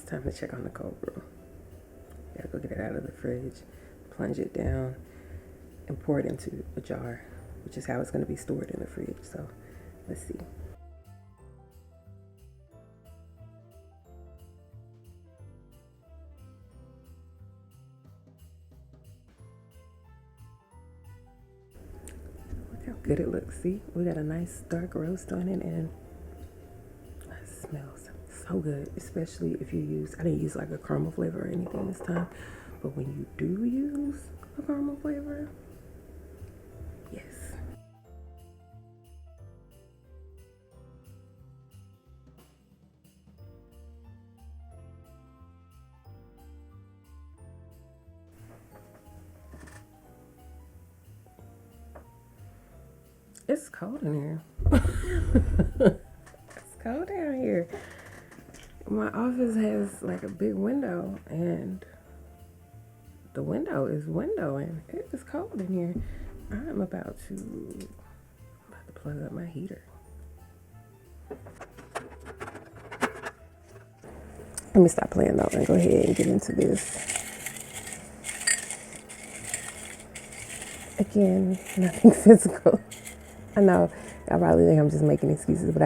Time to check on the cold brew. Gotta go get it out of the fridge, plunge it down, and pour it into a jar, which is how it's gonna be stored in the fridge. So let's see. Look how good it looks. See, we got a nice dark roast on it, and it smells so good, especially if you use, I didn't use like a caramel flavor or anything this time, but when you do use a caramel flavor, yes. It's cold in here. It's cold down here. My office has like a big window, and the window is windowing. It is cold in here. I'm about to plug up my heater. Let me stop playing though and go ahead and get into this. Again, nothing physical. I know I probably think I'm just making excuses, but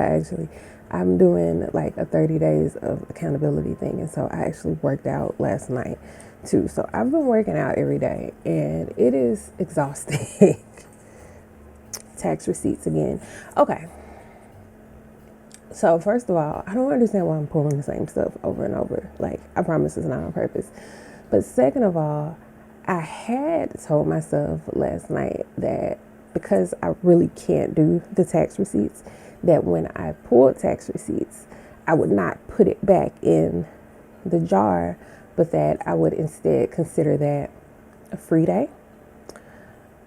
I'm doing like a 30 days of accountability thing. And so I actually worked out last night too. So I've been working out every day, and it is exhausting. Tax receipts again. Okay. So first of all, I don't understand why I'm pulling the same stuff over and over. Like, I promise it's not on purpose. But second of all, I had told myself last night that because I really can't do the tax receipts, that when I pulled tax receipts, I would not put it back in the jar, but that I would instead consider that a free day.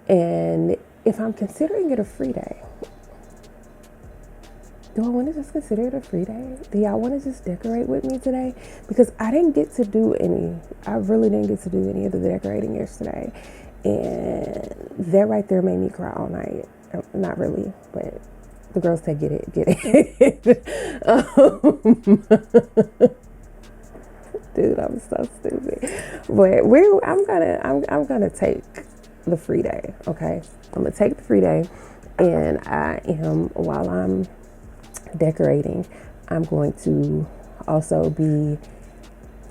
And if I'm considering it a free day, do I want to just consider it a free day? Do y'all want to just decorate with me today? Because I really didn't get to do any of the decorating yesterday. And that right there made me cry all night. Not really, but the girls said, get it. Dude, I'm so stupid. But I'm gonna take the free day, okay? I'm gonna take the free day, and while I'm decorating, I'm going to also be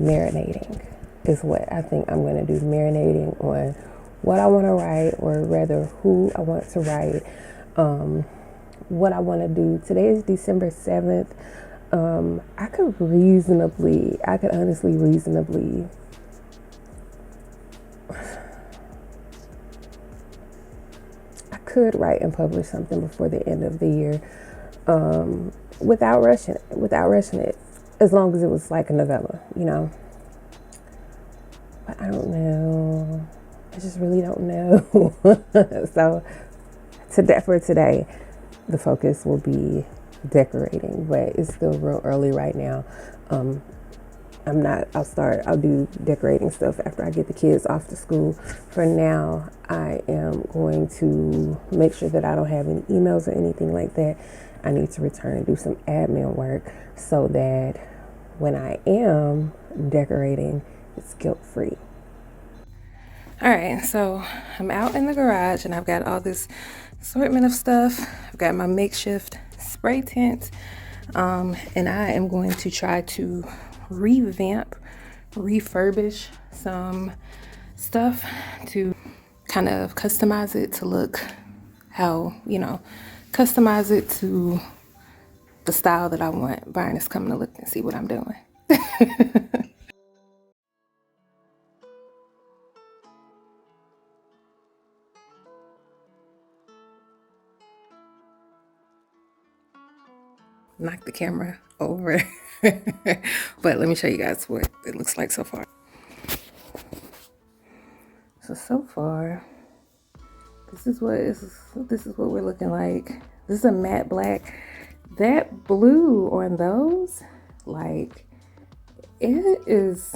marinating, is what I think I'm going to do. Marinating on what I want to write, or rather who I want to write, what I want to do. Today is December 7th. I could honestly reasonably I could write and publish something before the end of the year, without rushing it, as long as it was like a novella, you know. But I don't know. I just really don't know. So for today, the focus will be decorating, but it's still real early right now. I'll do decorating stuff after I get the kids off to school. For now, I am going to make sure that I don't have any emails or anything like that. I need to return, do some admin work, so that when I am decorating, it's guilt-free. All right, so I'm out in the garage, and I've got all this assortment of stuff. I've got my makeshift spray tent, and I am going to try to refurbish some stuff to kind of customize it to look customize it to the style that I want. Brian is coming to look and see what I'm doing. Knock the camera over. But let me show you guys what it looks like so far. So far, this is what we're looking like. This is a matte black. That blue on those, like, it is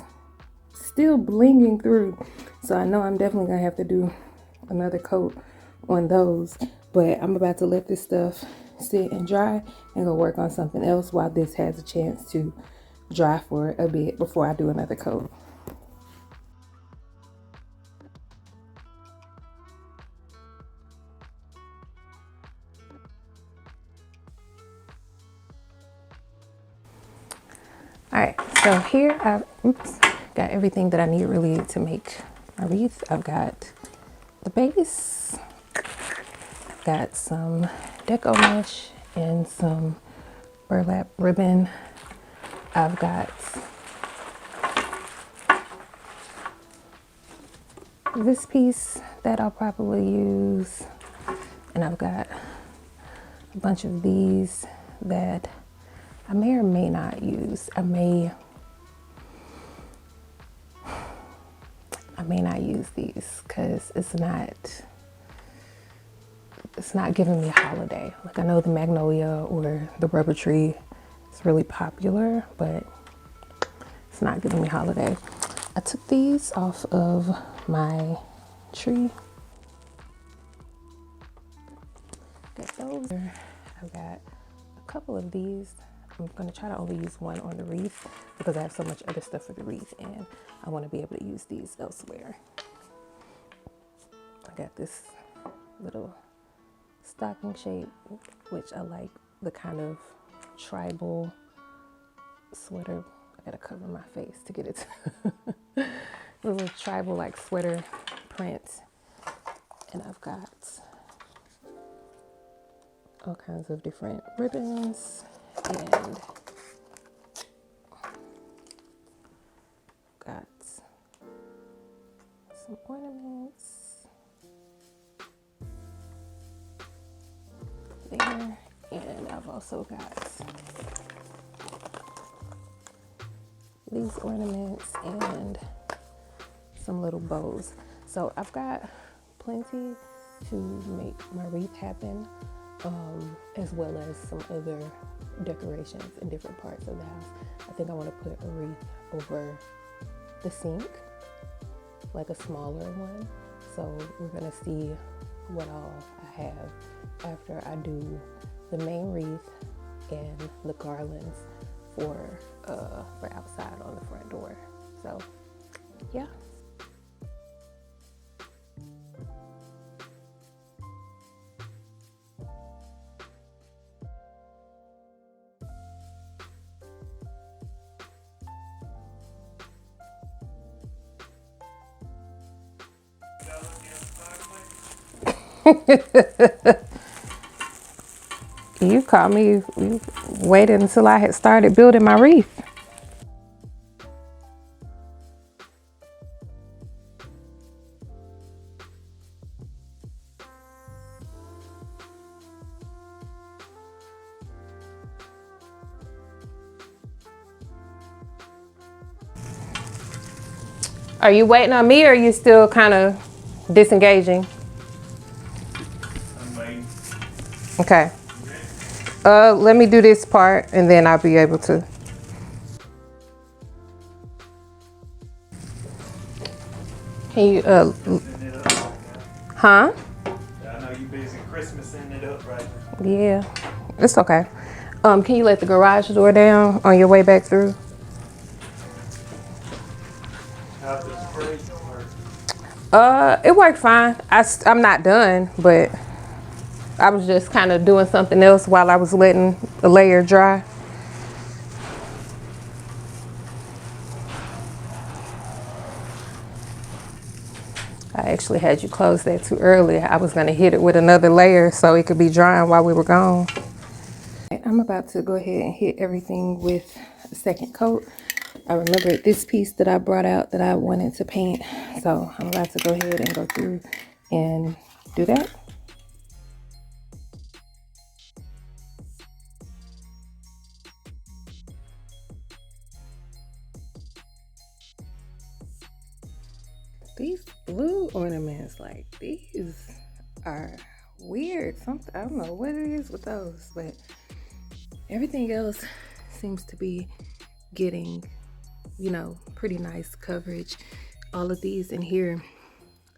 still blinging through. So I know I'm definitely gonna have to do another coat on those, but I'm about to let this stuff sit and dry and go work on something else while this has a chance to dry for a bit before I do another coat. All right, so here I've got everything that I need really to make my wreath. I've got the base, I've got some deco mesh and some burlap ribbon. I've got this piece that I'll probably use, and I've got a bunch of these that I may or may not use. I may not use these because it's not giving me a holiday. Like, I know the magnolia or the rubber tree is really popular, but it's not giving me holiday. I took these off of my tree. Got those. I've got a couple of these. I'm gonna try to only use one on the wreath because I have so much other stuff for the wreath and I want to be able to use these elsewhere. I got this little stocking shape, which I like, the kind of tribal sweater. I gotta cover my face to get it. The little tribal like sweater print. And I've got all kinds of different ribbons and got some ornaments there. And I've also got these ornaments and some little bows. So I've got plenty to make my wreath happen, as well as some other decorations in different parts of the house. I think I want to put a wreath over the sink, like a smaller one. So we're gonna see what all I have after I do the main wreath and the garlands for outside on the front door. So yeah. You caught me. You waited until I had started building my wreath. Are you waiting on me or are you still kind of disengaging? I'm waiting. Okay. Let me do this part and then I'll be able to. Can you, Christmasing it up right now. huh? I know you busy Christmasing it up right now. Yeah, it's okay. Can you let the garage door down on your way back through? How's the spray work? It worked fine. I'm not done, but I was just kind of doing something else while I was letting the layer dry. I actually had you close that too early. I was gonna hit it with another layer so it could be drying while we were gone. I'm about to go ahead and hit everything with a second coat. I remembered this piece that I brought out that I wanted to paint. So I'm about to go ahead and go through and do that. These blue ornaments, like these are weird. Something, I don't know what it is with those, but everything else seems to be getting, pretty nice coverage. All of these in here,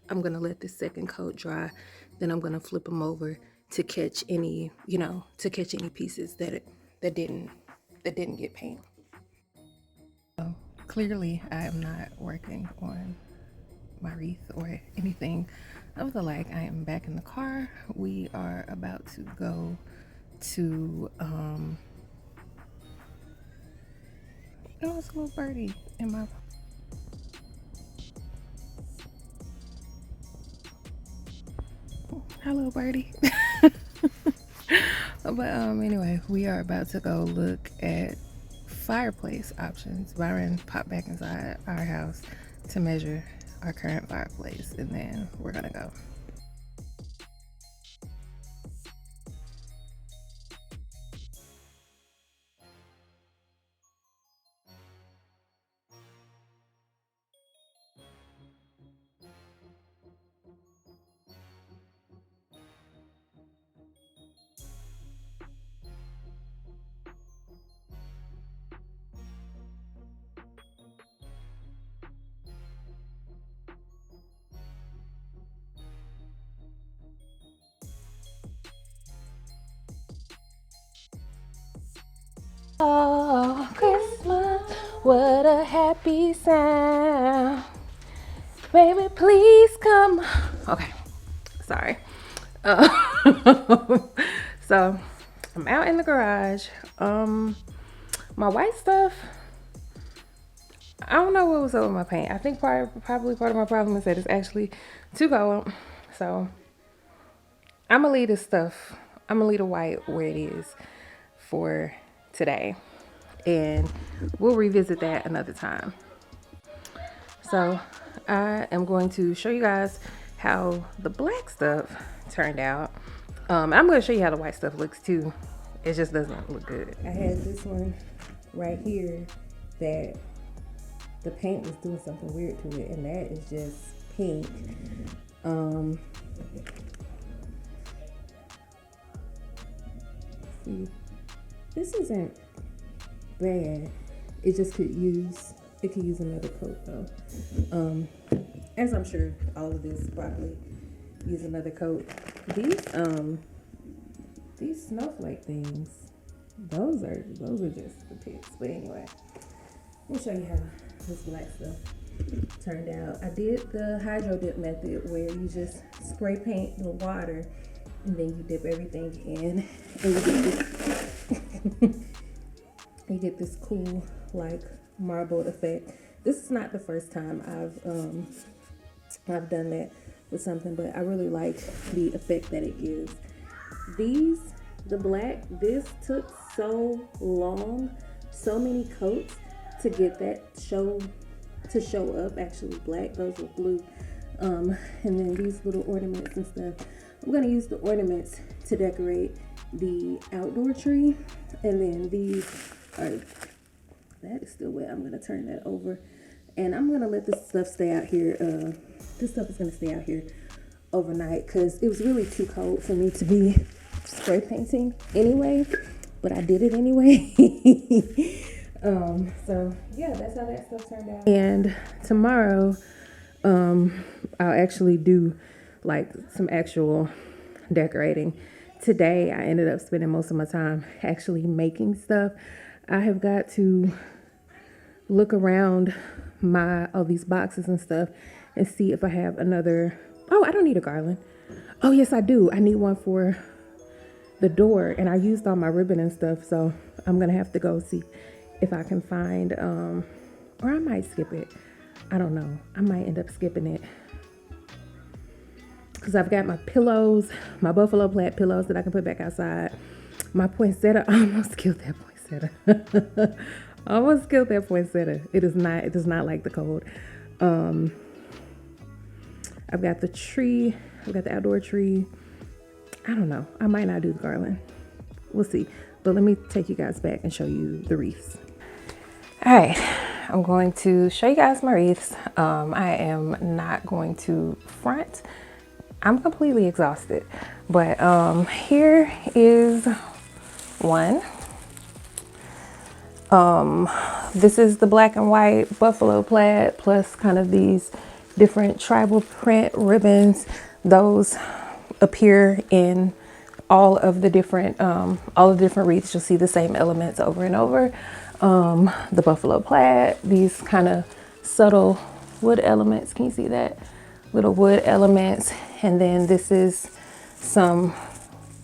I'm gonna let the second coat dry, then I'm gonna flip them over to catch any, to catch any pieces that didn't get paint. clearly I am not working on my wreath or anything of the like. I am back in the car. We are about to go to oh, it's a little birdie in my hello birdie. But anyway, we are about to go look at fireplace options. Byron popped back inside our house to measure our current fireplace, and then we're gonna go. Oh, Christmas, what a happy sound. Baby, please come. Okay, sorry. So, I'm out in the garage. My white stuff, I don't know what was up with my paint. I think probably part of my problem is that it's actually too cold. So, I'm gonna leave this stuff, I'm gonna leave the white where it is for today, and we'll revisit that another time. So I am going to show you guys how the black stuff turned out. I'm going to show you how the white stuff looks too. It just doesn't look good. I had this one right here that the paint was doing something weird to it, and that is just pink. See, this isn't bad. It just could use another coat though. As I'm sure all of this probably use another coat. These snowflake things, those are just the pits. But anyway, let me show you how this black stuff turned out. I did the hydro dip method where you just spray paint the water and then you dip everything in and you get this cool like marbled effect. This is not the first time I've done that with something, but I really like the effect that it gives. The black, this took so long, so many coats to get that to show up actually black. Those were blue. And then these little ornaments and stuff. I'm gonna use the ornaments to decorate the outdoor tree, and then these are, that is still wet. I'm gonna turn that over, and I'm gonna let this stuff stay out here. This stuff is gonna stay out here overnight because it was really too cold for me to be spray painting anyway, but I did it anyway. So yeah, that's how that stuff turned out. And tomorrow, I'll actually do like some actual decorating. Today, I ended up spending most of my time actually making stuff. I have got to look around all these boxes and stuff and see if I have another. Oh, I don't need a garland. Oh, yes, I do. I need one for the door, and I used all my ribbon and stuff, so I'm gonna have to go see if I can find, or I might skip it. I don't know. I might end up skipping it because I've got my pillows, my buffalo plaid pillows that I can put back outside. My poinsettia, I almost killed that poinsettia. Almost killed that poinsettia. It does not like the cold. I've got the tree. I've got the outdoor tree. I don't know. I might not do the garland. We'll see. But let me take you guys back and show you the wreaths. All right. I'm going to show you guys my wreaths. I am not going to front. I'm completely exhausted. But here is one. This is the black and white buffalo plaid plus kind of these different tribal print ribbons. Those appear in all of the different wreaths. You'll see the same elements over and over. the buffalo plaid, these kind of subtle wood elements. Can you see that? Little wood elements. And then this is some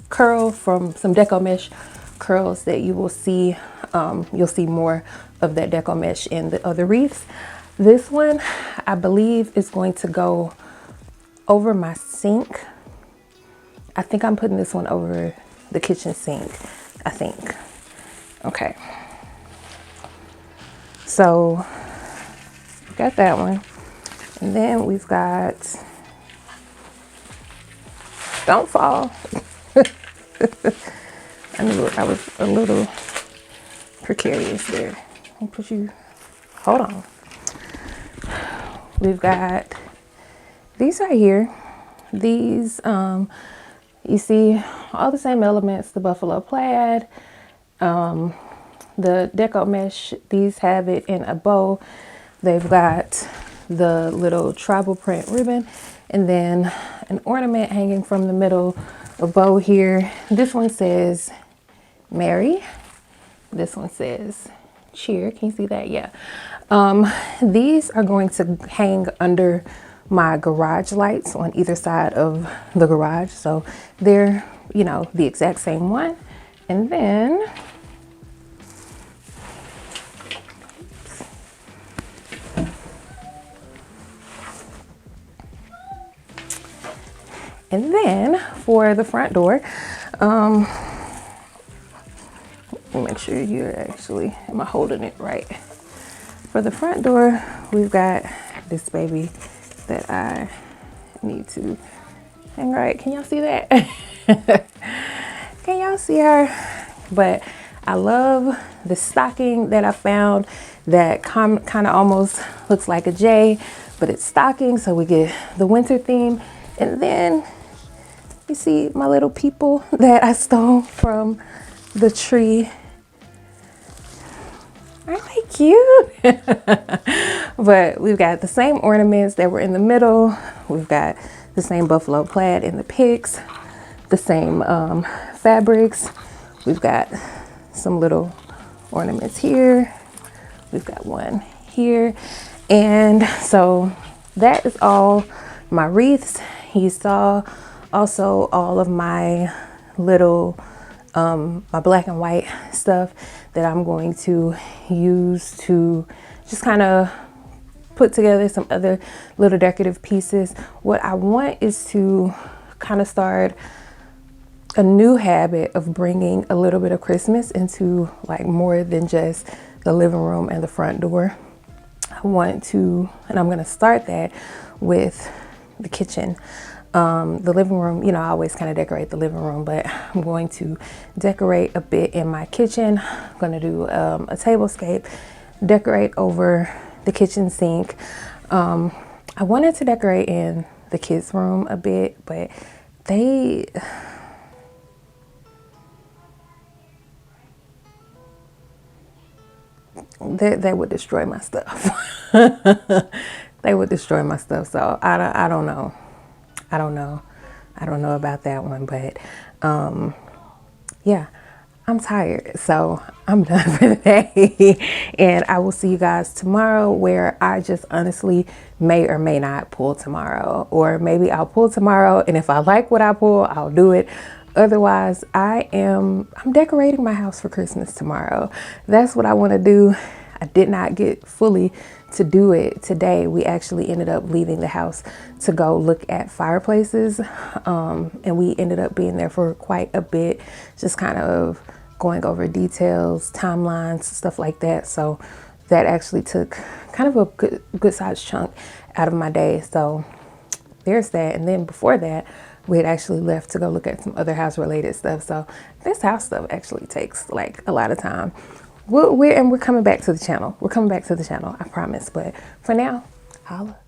curl from some deco mesh curls that you will see. You'll see more of that deco mesh in the other wreaths. This one, I believe, is going to go over my sink. I think I'm putting this one over the kitchen sink, I think. Okay. So, got that one. And then we've got, don't fall. I knew I was a little precarious there. I'll put you, hold on. We've got these right here. These, you see all the same elements, the buffalo plaid, the deco mesh. These have it in a bow. They've got the little tribal print ribbon and then an ornament hanging from the middle, a bow here. This one says Mary. This one says cheer. Can you see that? Yeah. These are going to hang under my garage lights on either side of the garage. So they're, you know, the exact same one. And then for the front door, make sure you're actually, am I holding it right? For the front door, we've got this baby that I need to hang right. Can y'all see that? Can y'all see her? But I love the stocking that I found that kind of almost looks like a J, but it's stocking, so we get the winter theme. And then you see my little people that I stole from the tree. Aren't they cute? But we've got the same ornaments that were in the middle. We've got the same buffalo plaid in the picks, the same fabrics. We've got some little ornaments here. We've got one here. And so that is all my wreaths. You saw also all of my little my black and white stuff that I'm going to use to just kind of put together some other little decorative pieces. What I want is to kind of start a new habit of bringing a little bit of Christmas into like more than just the living room and the front door. I want to, and I'm going to start that with the kitchen. The living room, you know, I always kind of decorate the living room, but I'm going to decorate a bit in my kitchen. I'm going to do a tablescape, decorate over the kitchen sink. I wanted to decorate in the kids' room a bit, but they would destroy my stuff. They would destroy my stuff. So I don't know. I don't know about that one, but yeah, I'm tired, so I'm done for the day. And I will see you guys tomorrow, where I just honestly may or may not pull tomorrow, or maybe I'll pull tomorrow, and if I like what I pull, I'll do it. Otherwise, I'm decorating my house for Christmas tomorrow. That's what I want to do. I did not get fully to do it today. We actually ended up leaving the house to go look at fireplaces, and we ended up being there for quite a bit, just kind of going over details, timelines, stuff like that. So that actually took kind of a good sized chunk out of my day. So there's that. And then before that, we had actually left to go look at some other house related stuff. So this house stuff actually takes like a lot of time. We're coming back to the channel. We're coming back to the channel, I promise. But for now, holla.